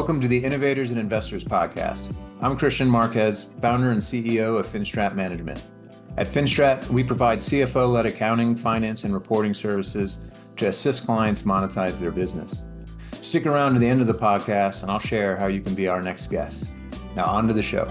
Welcome to the Innovators and Investors podcast. I'm Kristian Marquez, founder and CEO of Finstrat Management. At Finstrat, we provide CFO-led accounting, finance, and reporting services to assist clients monetize their business. Stick around to the end of the podcast and I'll share how you can be our next guest. Now on to the show.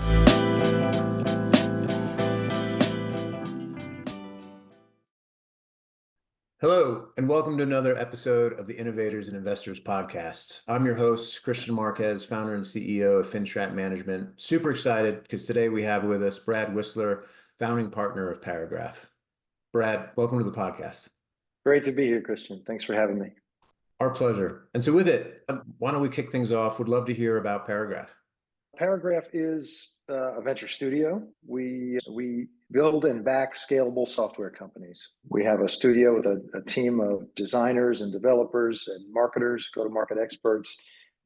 Hello, and welcome to another episode of the Innovators and Investors podcast. I'm your host, Kristian Marquez, founder and CEO of Finstrat Management. Super excited because today we have with us Brad Wisler, founding partner of Paragraph. Brad, welcome to the podcast. Great to be here, Kristian. Thanks for having me. Our pleasure. And so with it, why don't we kick things off? Would love to hear about Paragraph. Paragraph is a venture studio. We build and back scalable software companies. We have a studio with a team of designers and developers and marketers, go-to-market experts.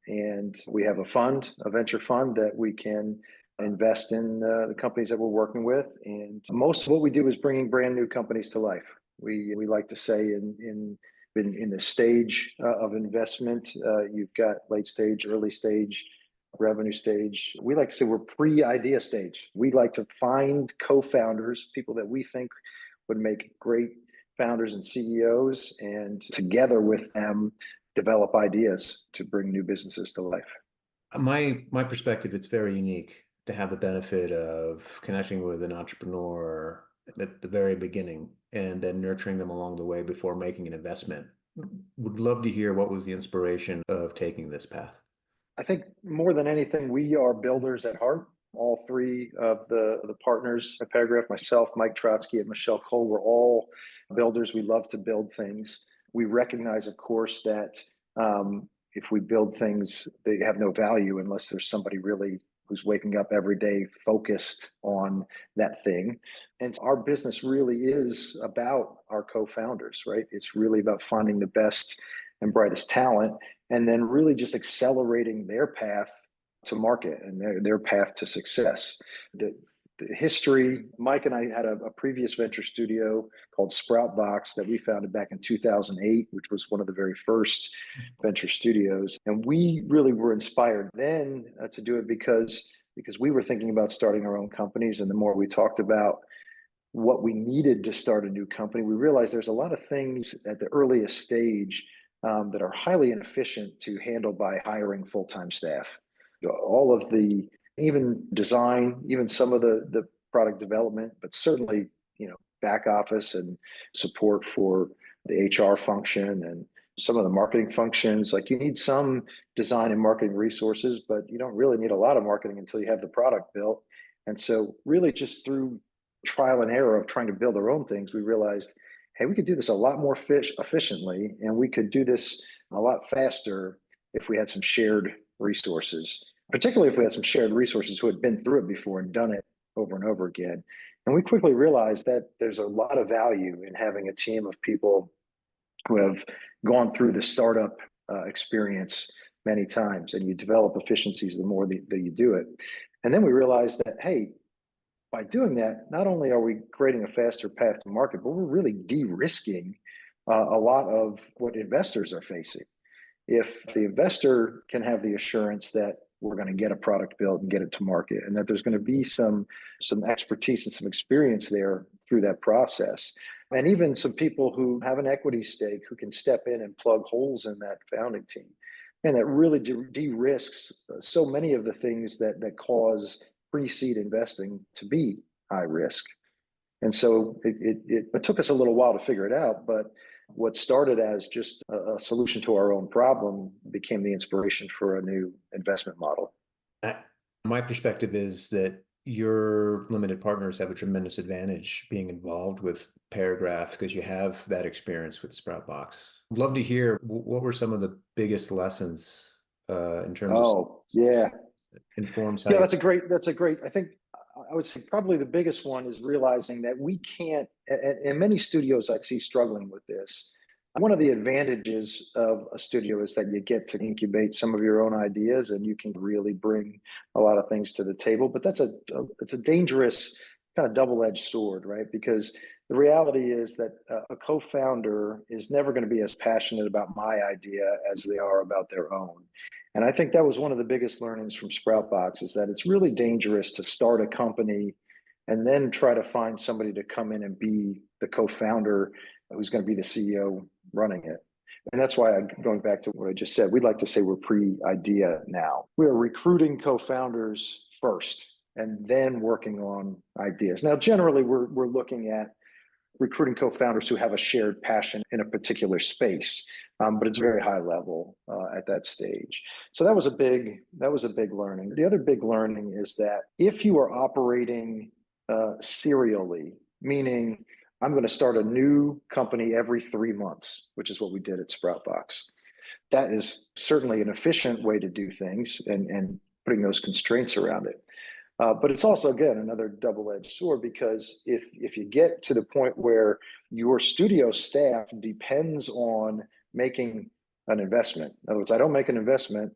And we have a venture fund that we can invest in the companies that we're working with. And most of what we do is bringing brand new companies to life. We like to say in the stage of investment, you've got late stage, early stage, revenue stage. We like to say we're pre-idea stage. We like to find co-founders, people that we think would make great founders and CEOs, and together with them, develop ideas to bring new businesses to life. My perspective, it's very unique to have the benefit of connecting with an entrepreneur at the very beginning and then nurturing them along the way before making an investment. Would love to hear what was the inspiration of taking this path. I think more than anything, we are builders at heart. All three of the partners at Paragraph, myself, Mike Trotsky, and Michelle Cole, we're all builders. We love to build things. We recognize, of course, that if we build things, they have no value unless there's somebody really who's waking up every day focused on that thing. And our business really is about our co-founders, right? It's really about finding the best and brightest talent, and then really just accelerating their path to market and their path to success. The history, Mike and I had a previous venture studio called Sproutbox that we founded back in 2008, which was one of the very first venture studios. And we really were inspired then to do it because we were thinking about starting our own companies. And the more we talked about what we needed to start a new company, we realized there's a lot of things at the earliest stage that are highly inefficient to handle by hiring full-time staff. All of the, even design, even some of the product development, but certainly, back office and support for the HR function and some of the marketing functions. Like, you need some design and marketing resources, but you don't really need a lot of marketing until you have the product built. And so really just through trial and error of trying to build our own things, we realized, hey, we could do this a lot more efficiently, and we could do this a lot faster if we had some shared resources, particularly if we had some shared resources who had been through it before and done it over and over again. And we quickly realized that there's a lot of value in having a team of people who have gone through the startup experience many times, and you develop efficiencies the more that you do it. And then we realized that, hey, by doing that, not only are we creating a faster path to market, but we're really de-risking a lot of what investors are facing. If the investor can have the assurance that we're going to get a product built and get it to market, and that there's going to be some expertise and some experience there through that process, and even some people who have an equity stake who can step in and plug holes in that founding team, and that really de-risks so many of the things that cause pre-seed investing to be high risk. And so it took us a little while to figure it out, but what started as just a solution to our own problem became the inspiration for a new investment model. My perspective is that your limited partners have a tremendous advantage being involved with Paragraph because you have that experience with Sproutbox. I'd love to hear what were some of the biggest lessons in terms of informs how that's a great, I think I would say probably the biggest one is realizing that we can't, and many studios I see struggling with this. One of the advantages of a studio is that you get to incubate some of your own ideas and you can really bring a lot of things to the table, but it's a dangerous kind of double-edged sword, right? Because The reality is that a co-founder is never going to be as passionate about my idea as they are about their own. And I think that was one of the biggest learnings from Sproutbox, is that it's really dangerous to start a company and then try to find somebody to come in and be the co-founder who's going to be the CEO running it. And that's why, going back to what I just said, we'd like to say we're pre-idea now. We are recruiting co-founders first and then working on ideas. Now, generally, we're looking at recruiting co-founders who have a shared passion in a particular space, but it's very high level at that stage. So that was a big learning. The other big learning is that if you are operating serially, meaning I'm going to start a new company every 3 months, which is what we did at Sproutbox. That is certainly an efficient way to do things and putting those constraints around it. But it's also, again, another double-edged sword, because if you get to the point where your studio staff depends on making an investment, in other words, I don't make an investment,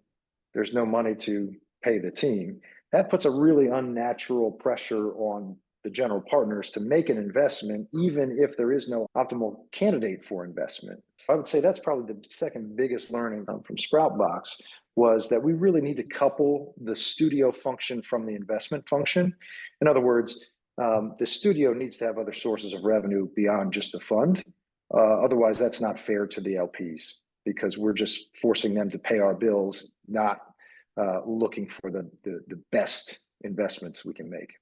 there's no money to pay the team. That puts a really unnatural pressure on the general partners to make an investment, even if there is no optimal candidate for investment. I would say that's probably the second biggest learning from Sproutbox, was that we really need to couple the studio function from the investment function. In other words, the studio needs to have other sources of revenue beyond just the fund. Otherwise, that's not fair to the LPs, because we're just forcing them to pay our bills, not looking for the best investments we can make.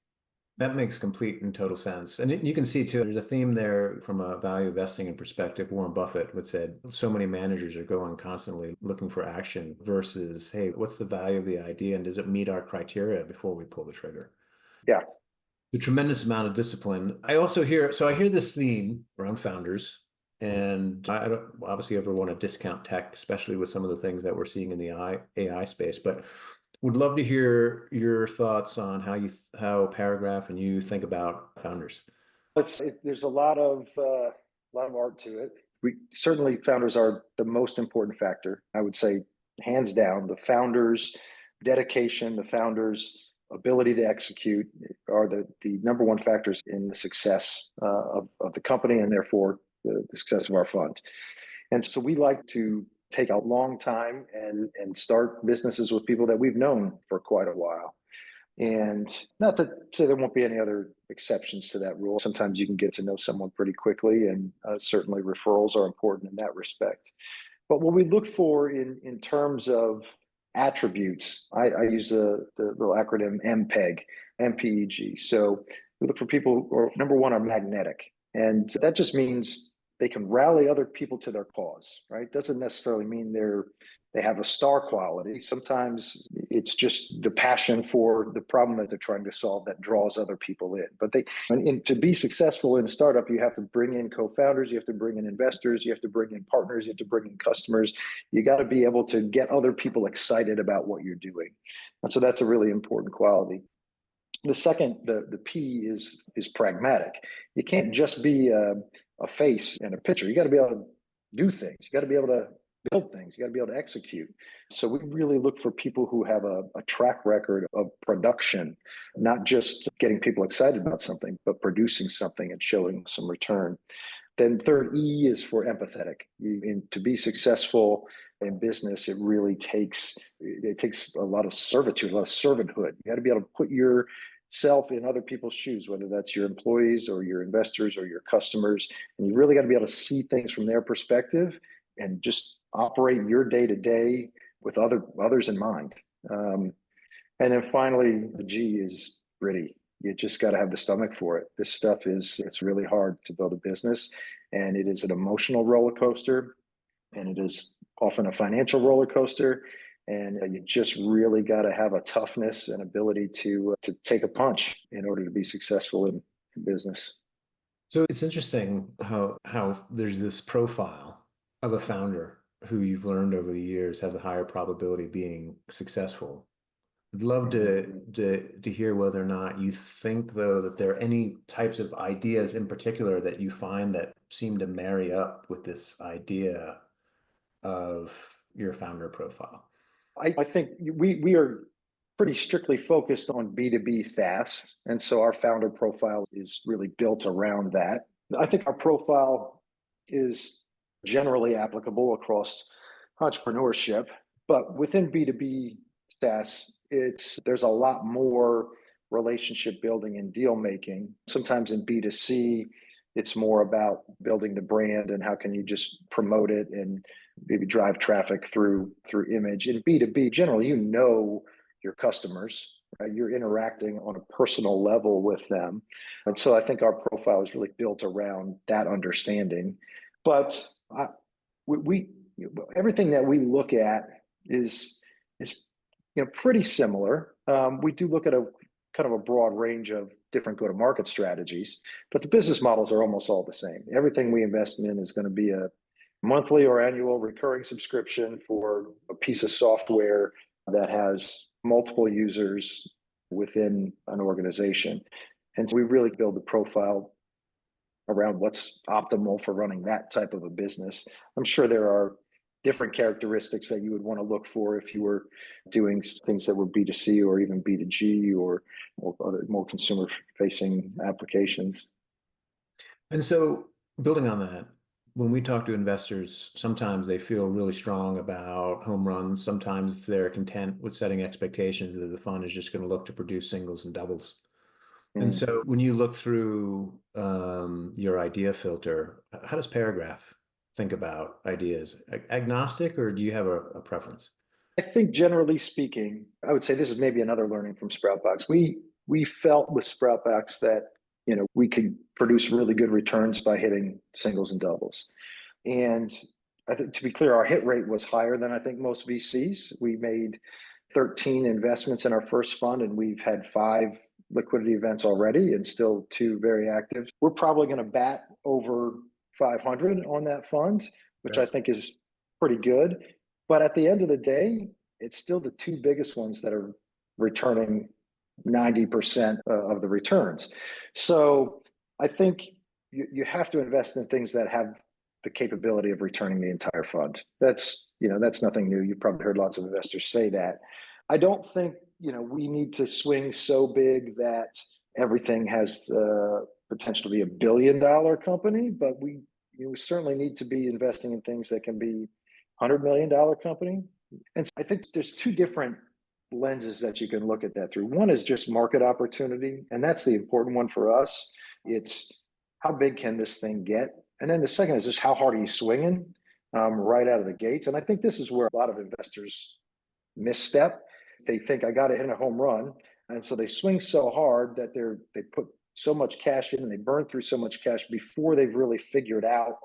That makes complete and total sense. And you can see too, there's a theme there from a value investing and perspective. Warren Buffett would said, so many managers are going constantly looking for action versus, hey, what's the value of the idea and does it meet our criteria before we pull the trigger? Yeah. The tremendous amount of discipline. I hear this theme around founders, and I don't obviously ever want to discount tech, especially with some of the things that we're seeing in the AI space, but would love to hear your thoughts on how Paragraph and you think about founders. There's a lot of art to it. We certainly, founders are the most important factor. I would say, hands down, the founders' dedication, the founders' ability to execute are the number one factors in the success of the company, and therefore the success of our fund. And so we like to take a long time and start businesses with people that we've known for quite a while. And not to say there won't be any other exceptions to that rule. Sometimes you can get to know someone pretty quickly, and certainly referrals are important in that respect. But what we look for in terms of attributes, I use the little acronym MPEG, MPEG. So we look for people who are, number one, are magnetic. And that just means they can rally other people to their cause, right? Doesn't necessarily mean they have a star quality. Sometimes it's just the passion for the problem that they're trying to solve that draws other people in. But to be successful in a startup, you have to bring in co-founders, you have to bring in investors, you have to bring in partners, you have to bring in customers. You got to be able to get other people excited about what you're doing. And so that's a really important quality. The second, the P is pragmatic. You can't just be a face and a picture. You got to be able to do things. You got to be able to build things. You got to be able to execute. So we really look for people who have a track record of production, not just getting people excited about something, but producing something and showing some return. Then third, E is for empathetic. To be successful in business, it really takes a lot of servitude, a lot of servanthood. You got to be able to put yourself in other people's shoes, whether that's your employees or your investors or your customers. And you really got to be able to see things from their perspective and just operate your day to day with others in mind. And then finally, the G is gritty. You just got to have the stomach for it. This stuff it's really hard to build a business, and it is an emotional roller coaster, and it is often a financial roller coaster. And you just really got to have a toughness and ability to take a punch in order to be successful in business. So it's interesting how there's this profile of a founder who you've learned over the years has a higher probability of being successful. I'd love to hear whether or not you think, though, that there are any types of ideas in particular that you find that seem to marry up with this idea of your founder profile. I think we are pretty strictly focused on B2B SaaS. And so our founder profile is really built around that. I think our profile is generally applicable across entrepreneurship, but within B2B SaaS, there's a lot more relationship building and deal making. Sometimes in B2C, it's more about building the brand and how can you just promote it and maybe drive traffic through image. In B2B, generally, your customers, right? You're interacting on a personal level with them. And so I think our profile is really built around that understanding. But we everything that we look at is pretty similar. We do look at a kind of a broad range of different go-to-market strategies, but the business models are almost all the same. Everything we invest in is going to be a monthly or annual recurring subscription for a piece of software that has multiple users within an organization. And so we really build the profile around what's optimal for running that type of a business. I'm sure there are different characteristics that you would want to look for if you were doing things that were B2C or even B2G or other more consumer facing applications. And so building on that, when we talk to investors, sometimes they feel really strong about home runs. Sometimes they're content with setting expectations that the fund is just going to look to produce singles and doubles. And so when you look through your idea filter, how does Paragraph think about ideas? Agnostic, or do you have a preference? I think generally speaking, I would say this is maybe another learning from Sproutbox. We felt with Sproutbox that we could produce really good returns by hitting singles and doubles. And I think, to be clear, our hit rate was higher than I think most VCs. We made 13 investments in our first fund, and we've had 5 liquidity events already and still 2 very active. We're probably going to bat over 500 on that fund, which I think is pretty good. But at the end of the day, it's still the 2 biggest ones that are returning 90% of the returns. So I think you have to invest in things that have the capability of returning the entire fund. That's nothing new. You've probably heard lots of investors say that. I don't think we need to swing so big that everything has potential to be $1 billion company, but we certainly need to be investing in things that can be $100 million company. And so I think there's 2 different lenses that you can look at that through. One is just market opportunity, and that's the important one for us. It's how big can this thing get? And then the second is just how hard are you swinging right out of the gates? And I think this is where a lot of investors misstep. They think I got to hit a home run. And so they swing so hard that they put so much cash in and they burn through so much cash before they've really figured out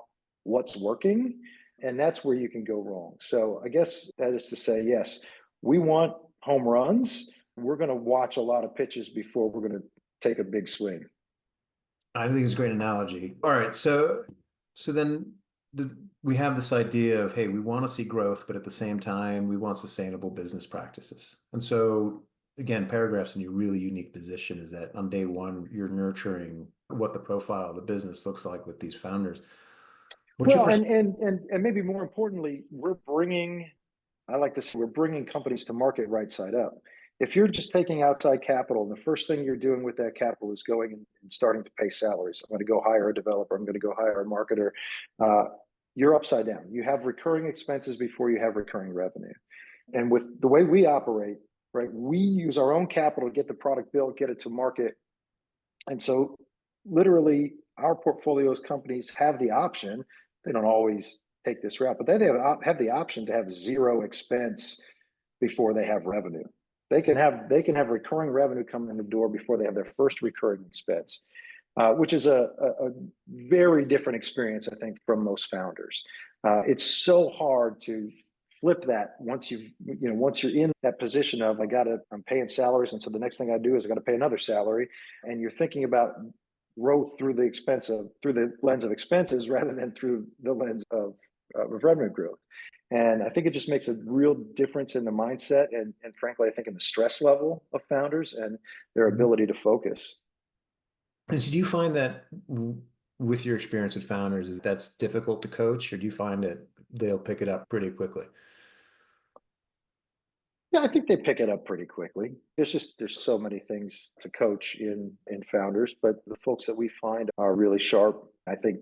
what's working. And that's where you can go wrong. So I guess that is to say, yes, we want home runs. We're going to watch a lot of pitches before we're going to take a big swing. I think it's a great analogy. All right. So then we have this idea of, hey, we want to see growth, but at the same time, we want sustainable business practices. And so again, Paragraph's in a really unique position is that on day one, you're nurturing what the profile of the business looks like with these founders. And maybe more importantly, I like to say we're bringing companies to market right side up. If you're just taking outside capital, and the first thing you're doing with that capital is going and starting to pay salaries. I'm going to go hire a developer. I'm going to go hire a marketer. You're upside down. You have recurring expenses before you have recurring revenue. And with the way we operate, right, we use our own capital to get the product built, get it to market. And so literally our portfolios companies have the option. They don't always take this route, but they have the option to have 0 expense before they have revenue. They can have recurring revenue come in the door before they have their first recurring expense, which is a very different experience, I think, from most founders. It's so hard to flip that once you're in that position of I'm paying salaries, and so the next thing I do is I got to pay another salary, and you're thinking about growth through the lens of expenses rather than through the lens of revenue growth. And I think it just makes a real difference in the mindset and frankly, I think in the stress level of founders and their ability to focus. And so do you find that with your experience with founders, that's difficult to coach, or do you find that they'll pick it up pretty quickly? Yeah, I think they pick it up pretty quickly. There's so many things to coach in founders, but the folks that we find are really sharp I think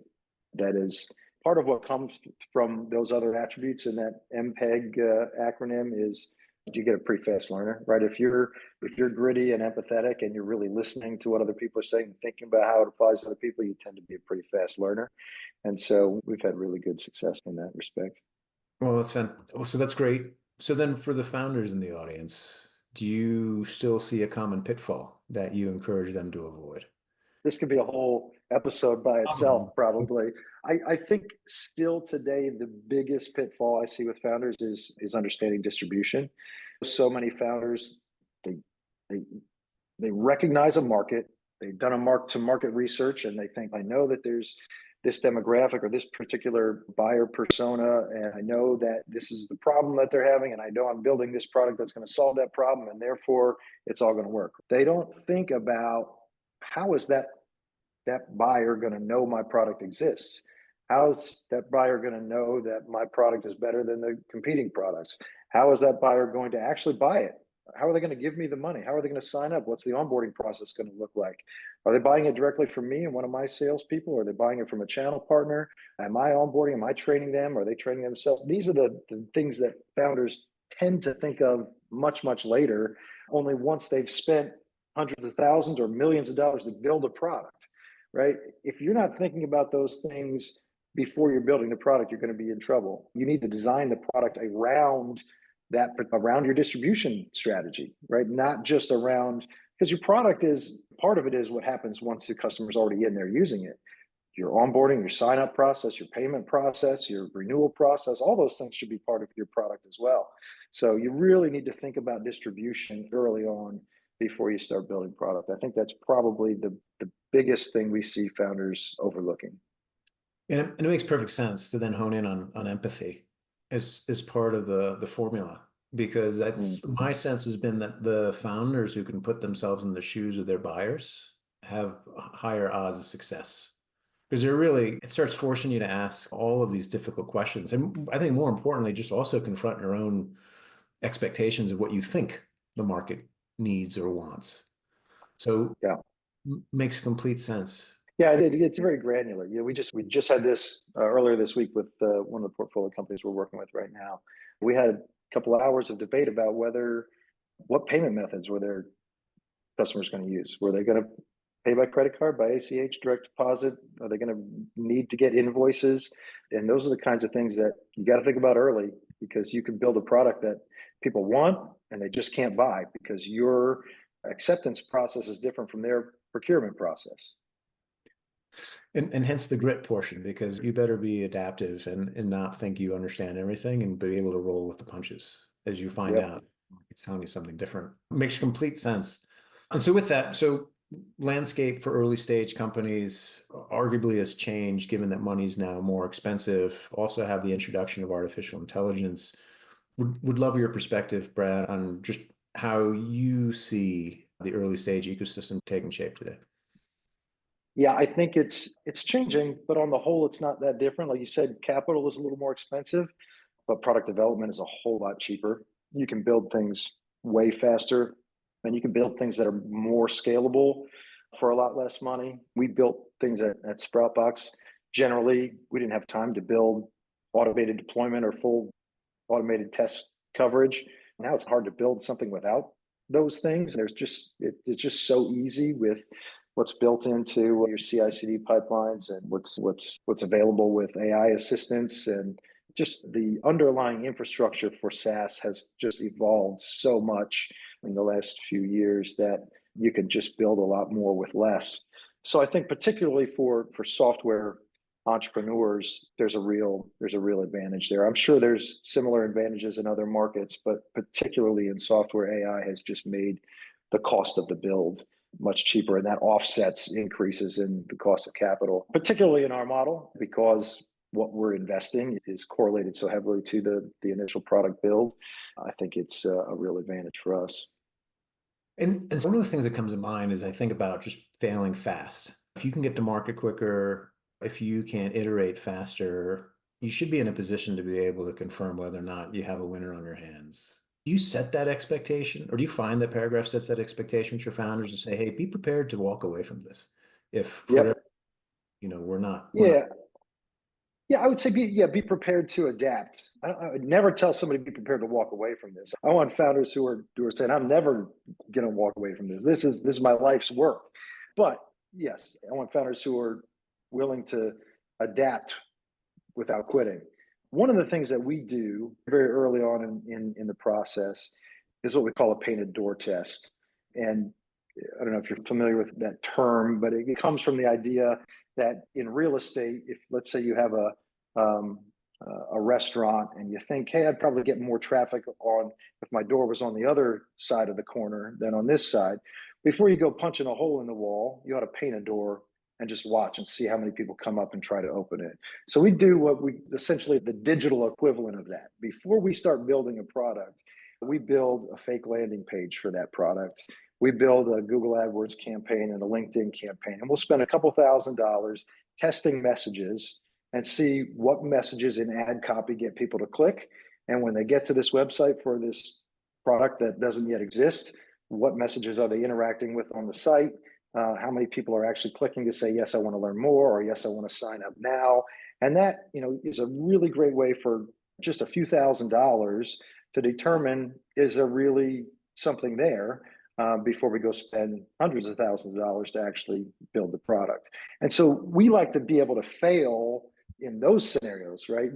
that is part of what comes from those other attributes in that MPEG acronym is you get a pretty fast learner, right? If you're gritty and empathetic and you're really listening to what other people are saying and thinking about how it applies to other people, you tend to be a pretty fast learner. And so we've had really good success in that respect. Well, so that's great. So then for the founders in the audience, do you still see a common pitfall that you encourage them to avoid? This could be a whole episode by itself, Probably. probably. I think still today, the biggest pitfall I see with founders is understanding distribution. So many founders, they they they recognize a market, they've done a market research, and they think, I know that there's this demographic or this particular buyer persona, and I know that this is the problem that they're having, and I know I'm building this product that's going to solve that problem, and therefore it's all going to work. They don't think about how is that buyer going to know my product exists? How's that buyer going to know that my product is better than the competing products? How is that buyer going to actually buy it? How are they going to give me the money? How are they going to sign up? What's the onboarding process going to look like? Are they buying it directly from me and one of my salespeople? Are they buying it from a channel partner? Am I onboarding? Am I training them? Are they training themselves? These are the things that founders tend to think of much, much later, only once they've spent hundreds of thousands or millions of dollars to build a product, right? If you're not thinking about those things before you're building the product, you're going to be in trouble. You need to design the product around your distribution strategy, right? Not just around, because your product is part of it is what happens once the customer's already in there using it. Your onboarding, your sign up process, your payment process, your renewal process, all those things should be part of your product as well. So you really need to think about distribution early on before you start building product. I think that's probably the biggest thing we see founders overlooking. And it makes perfect sense to then hone in on empathy as part of the formula, because my sense has been that the founders who can put themselves in the shoes of their buyers have higher odds of success. Because it starts forcing you to ask all of these difficult questions. And I think more importantly, just also confront your own expectations of what you think the market needs or wants. So Yeah. makes complete sense. Yeah, it's very granular. We just had this earlier this week with one of the portfolio companies we're working with right now. We had a couple of hours of debate about what payment methods were their customers going to use. Were they going to pay by credit card, by ACH, direct deposit? Are they going to need to get invoices? And those are the kinds of things that you got to think about early, because you can build a product that people want and they just can't buy because your acceptance process is different from their procurement process. And hence the grit portion, because you better be adaptive and not think you understand everything and be able to roll with the punches as you find Yep. out it's telling you something different. It makes complete sense. And so with that, landscape for early stage companies arguably has changed, given that money's now more expensive. Also have the introduction of artificial intelligence. Would love your perspective, Brad, on just how you see the early stage ecosystem taking shape today. Yeah, I think it's changing, but on the whole, it's not that different. Like you said, capital is a little more expensive, but product development is a whole lot cheaper. You can build things way faster, and you can build things that are more scalable for a lot less money. We built things at Sproutbox. Generally, we didn't have time to build automated deployment or full automated test coverage. Now it's hard to build something without those things. It's just so easy with what's built into your CI/CD pipelines and what's available with AI assistance, and just the underlying infrastructure for SaaS has just evolved so much in the last few years that you can just build a lot more with less. So I think particularly for software entrepreneurs, there's a real advantage there. I'm sure there's similar advantages in other markets, but particularly in software, AI has just made the cost of the build much cheaper, and that offsets increases in the cost of capital, particularly in our model, because what we're investing is correlated so heavily to the initial product build. I think it's a real advantage for us. And one of the things that comes to mind is I think about just failing fast. If you can get to market quicker, if you can iterate faster, you should be in a position to be able to confirm whether or not you have a winner on your hands. Do you set that expectation, or do you find that Paragraph sets that expectation with your founders to say, hey, be prepared to walk away from this? If Yep. We're not. Yeah. Yeah, I would say be prepared to adapt. I would never tell somebody to be prepared to walk away from this. I want founders who are saying, I'm never going to walk away from this. This is my life's work. But yes, I want founders who are willing to adapt without quitting. One of the things that we do very early on in the process is what we call a painted door test. And I don't know if you're familiar with that term, but it comes from the idea that in real estate, if let's say you have um, a restaurant and you think, hey, I'd probably get more traffic on if my door was on the other side of the corner than on this side. Before you go punching a hole in the wall, you ought to paint a door and just watch and see how many people come up and try to open it. So we do what we essentially the digital equivalent of that. Before we start building a product, we build a fake landing page for that product. We build a Google AdWords campaign and a LinkedIn campaign, and we'll spend a couple $1,000s testing messages and see what messages in ad copy get people to click. And when they get to this website for this product that doesn't yet exist, what messages are they interacting with on the site? How many people are actually clicking to say, yes, I want to learn more, or yes, I want to sign up now. And that, is a really great way for just a few $1,000s to determine, is there really something there before we go spend hundreds of thousands of dollars to actually build the product. And so we like to be able to fail in those scenarios, right?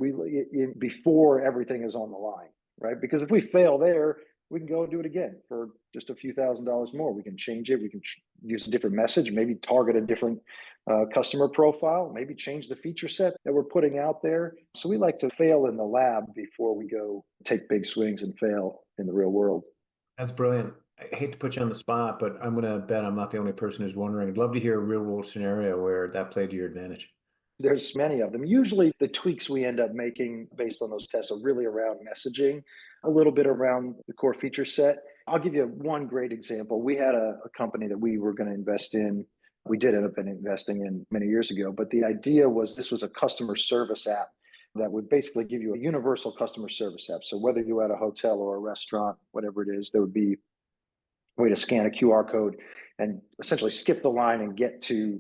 Before everything is on the line, right? Because if we fail there, we can go and do it again for just a few $1,000s more. We can change it. We can use a different message, maybe target a different customer profile, maybe change the feature set that we're putting out there. So we like to fail in the lab before we go take big swings and fail in the real world. That's brilliant. I hate to put you on the spot, but I'm going to bet I'm not the only person who's wondering. I'd love to hear a real world scenario where that played to your advantage. There's many of them. Usually the tweaks we end up making based on those tests are really around messaging, a little bit around the core feature set. I'll give you one great example. We had a company that we were going to invest in. We did end up investing in many years ago, but the idea was this was a customer service app that would basically give you a universal customer service app. So whether you're at a hotel or a restaurant, whatever it is, there would be a way to scan a QR code and essentially skip the line and get to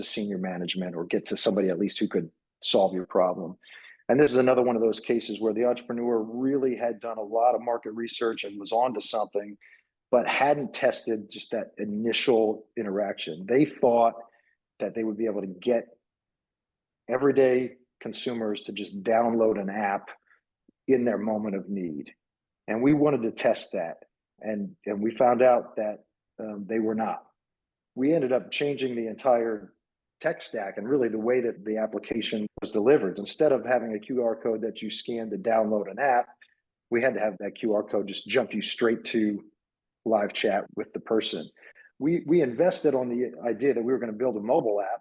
senior management or get to somebody at least who could solve your problem. And this is another one of those cases where the entrepreneur really had done a lot of market research and was onto something, but hadn't tested just that initial interaction. They thought that they would be able to get everyday consumers to just download an app in their moment of need. And we wanted to test that. And we found out that they were not. We ended up changing the entire tech stack and really the way that the application was delivered. Instead of having a QR code that you scan to download an app, we had to have that QR code just jump you straight to live chat with the person. We invested on the idea that we were going to build a mobile app,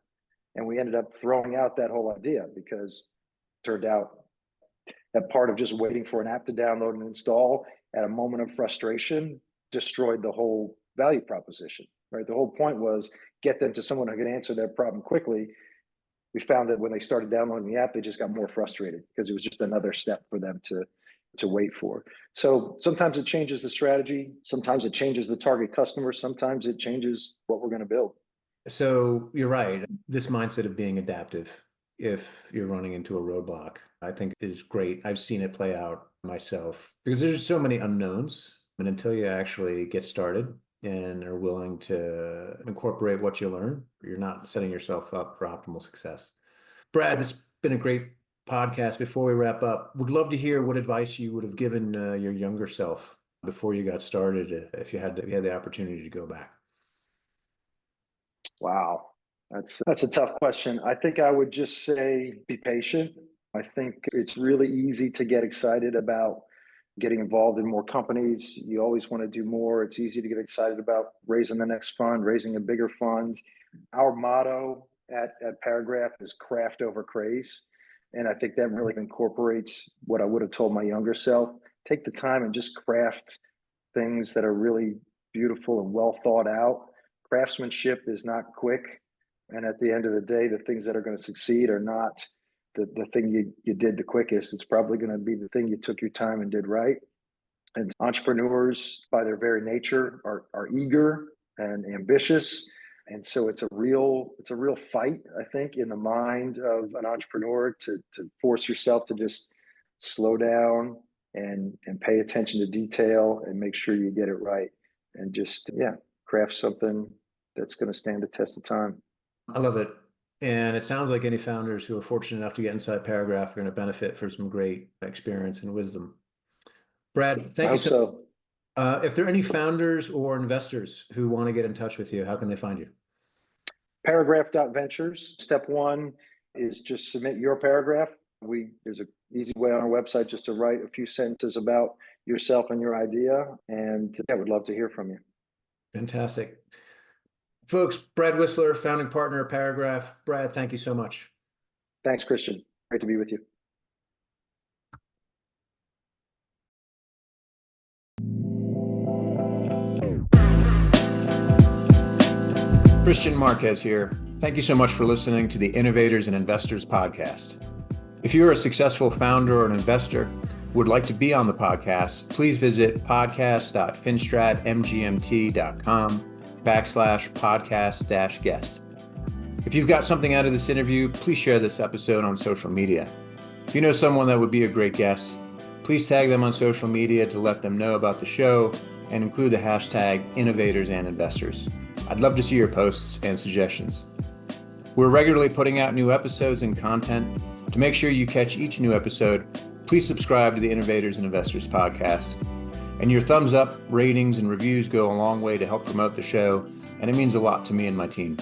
and we ended up throwing out that whole idea because it turned out that part of just waiting for an app to download and install at a moment of frustration destroyed the whole value proposition. Right. The whole point was get them to someone who can answer their problem quickly. We found that when they started downloading the app, they just got more frustrated because it was just another step for them to wait for. So sometimes it changes the strategy. Sometimes it changes the target customer. Sometimes it changes what we're going to build. So you're right. This mindset of being adaptive, if you're running into a roadblock, I think is great. I've seen it play out myself because there's so many unknowns. And until you actually get started and are willing to incorporate what you learn, you're not setting yourself up for optimal success. Brad, it's been a great podcast. Before we wrap up, would love to hear what advice you would have given your younger self before you got started, if you had the opportunity to go back. Wow, that's a tough question. I think I would just say be patient. I think it's really easy to get excited about getting involved in more companies. You always want to do more. It's easy to get excited about raising the next fund, raising a bigger fund. Our motto at Paragraph is craft over craze. And I think that really incorporates what I would have told my younger self. Take the time and just craft things that are really beautiful and well thought out. Craftsmanship is not quick. And at the end of the day, the things that are going to succeed are not the thing you did the quickest. It's probably going to be the thing you took your time and did right. And entrepreneurs, by their very nature, are eager and ambitious. And so it's a real fight, I think, in the mind of an entrepreneur to force yourself to just slow down and pay attention to detail and make sure you get it right, and just craft something that's going to stand the test of time. I love it. And it sounds like any founders who are fortunate enough to get inside Paragraph are going to benefit from some great experience and wisdom. Brad, thank you so. If there are any founders or investors who want to get in touch with you, how can they find you? Paragraph.ventures. Step one is just submit your paragraph. There's an easy way on our website just to write a few sentences about yourself and your idea. And I would love to hear from you. Fantastic. Folks, Brad Wisler, founding partner of Paragraph. Brad, thank you so much. Thanks, Kristian. Great to be with you. Kristian Marquez here. Thank you so much for listening to the Innovators and Investors podcast. If you're a successful founder or an investor who would like to be on the podcast, please visit podcast.finstratmgmt.com/podcast-guest. If you've got something out of this interview, please share this episode on social media. If you know someone that would be a great guest, please tag them on social media to let them know about the show and include the hashtag Innovators and Investors. I'd love to see your posts and suggestions. We're regularly putting out new episodes and content. To make sure you catch each new episode, please subscribe to the Innovators and Investors podcast. And your thumbs up, ratings, and reviews go a long way to help promote the show, and it means a lot to me and my team.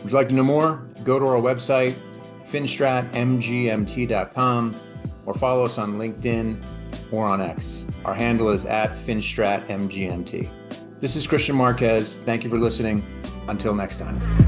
Would you like to know more? Go to our website, finstratmgmt.com, or follow us on LinkedIn or on X. Our handle is @finstratmgmt. This is Kristian Marquez. Thank you for listening. Until next time.